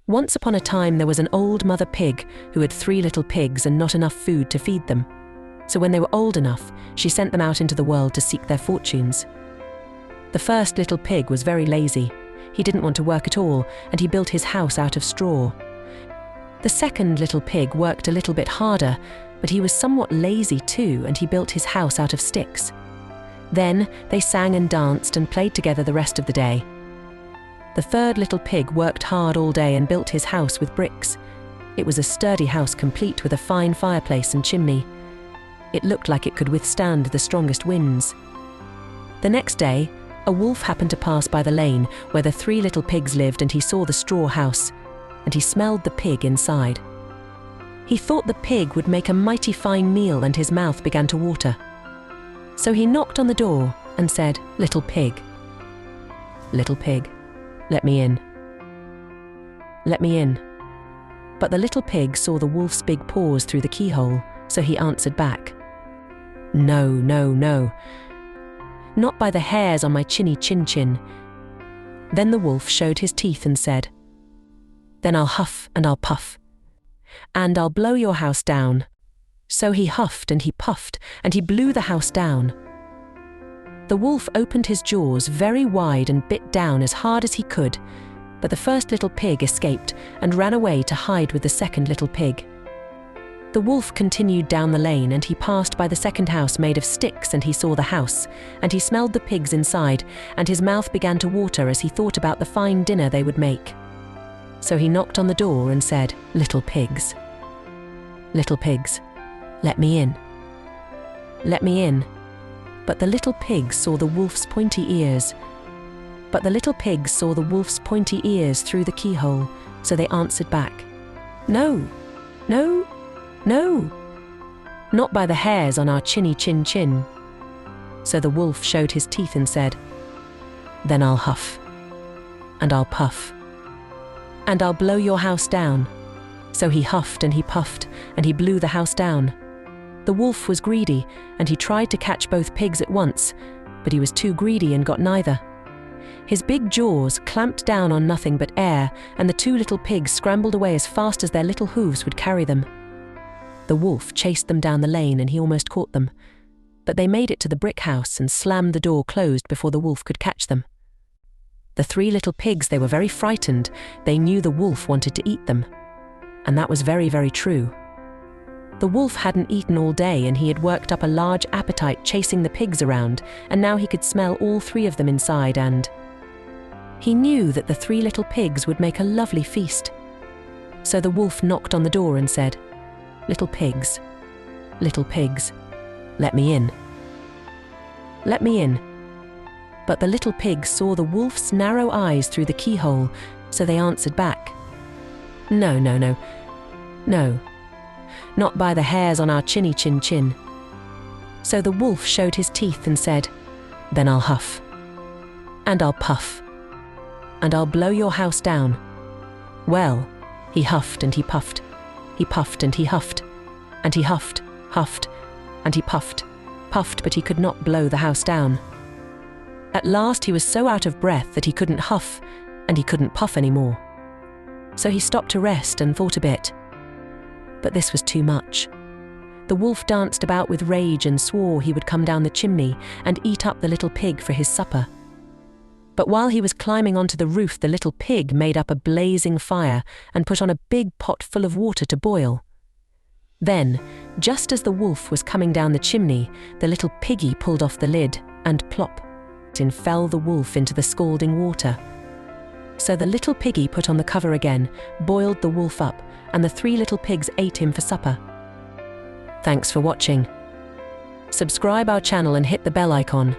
Once upon a time there was an old mother pig who had 3 little pigs and not enough food to feed them. So when they were old enough, she sent them out into the world to seek their fortunes. The first little pig was very lazy. He didn't want to work at all, and he built his house out of straw. The second little pig worked a little bit harder, but he was somewhat lazy too, and he built his house out of sticks. Then they sang and danced and played together the rest of the day. The third little pig worked hard all day and built his house with bricks. It was a sturdy house complete with a fine fireplace and chimney. It looked like it could withstand the strongest winds. The next day, a wolf happened to pass by the lane where the 3 little pigs lived, and he saw the straw house, and he smelled the pig inside. He thought the pig would make a mighty fine meal, and his mouth began to water. So he knocked on the door and said, "Little pig, little pig, let me in. Let me in." But the little pig saw the wolf's big paws through the keyhole, so he answered back, "No, no, no. Not by the hairs on my chinny chin chin." Then the wolf showed his teeth and said, "Then I'll huff and I'll puff, and I'll blow your house down." So he huffed and he puffed, and he blew the house down. The wolf opened his jaws very wide and bit down as hard as he could, but the first little pig escaped and ran away to hide with the second little pig. The wolf continued down the lane, and he passed by the second house made of sticks, and he saw the house, and he smelled the pigs inside, and his mouth began to water as he thought about the fine dinner they would make. So he knocked on the door and said, "Little pigs, little pigs, let me in. Let me in." But the little pigs saw the wolf's pointy ears. But the little pigs saw the wolf's pointy ears through the keyhole, so they answered back, "No, no, no. Not by the hairs on our chinny chin chin." So the wolf showed his teeth and said, "Then I'll huff, and I'll puff, and I'll blow your house down." So he huffed and he puffed, and he blew the house down. The wolf was greedy, and he tried to catch both pigs at once, but he was too greedy and got neither. His big jaws clamped down on nothing but air, and the 2 little pigs scrambled away as fast as their little hooves would carry them. The wolf chased them down the lane, and he almost caught them, but they made it to the brick house and slammed the door closed before the wolf could catch them. The 3 little pigs, they were very frightened. They knew the wolf wanted to eat them, and that was very, very true. The wolf hadn't eaten all day, and he had worked up a large appetite chasing the pigs around, and now he could smell all 3 of them inside, and he knew that the 3 little pigs would make a lovely feast. So the wolf knocked on the door and said, "Little pigs, let me in. Let me in." But the little pigs saw the wolf's narrow eyes through the keyhole, so they answered back, "No, no, no, no. Not by the hairs on our chinny chin chin." So the wolf showed his teeth and said, "Then I'll huff, and I'll puff, and I'll blow your house down." Well, he huffed and he puffed. He puffed and he huffed, and he huffed, huffed, and he puffed, puffed, but he could not blow the house down. At last he was so out of breath that he couldn't huff and he couldn't puff anymore. So he stopped to rest and thought a bit. But this was too much. The wolf danced about with rage and swore he would come down the chimney and eat up the little pig for his supper. But while he was climbing onto the roof, the little pig made up a blazing fire and put on a big pot full of water to boil. Then, just as the wolf was coming down the chimney, the little piggy pulled off the lid, and plop, in fell the wolf into the scalding water. So the little piggy put on the cover again, boiled the wolf up, and the 3 little pigs ate him for supper. Thanks for watching. Subscribe our channel and hit the bell icon.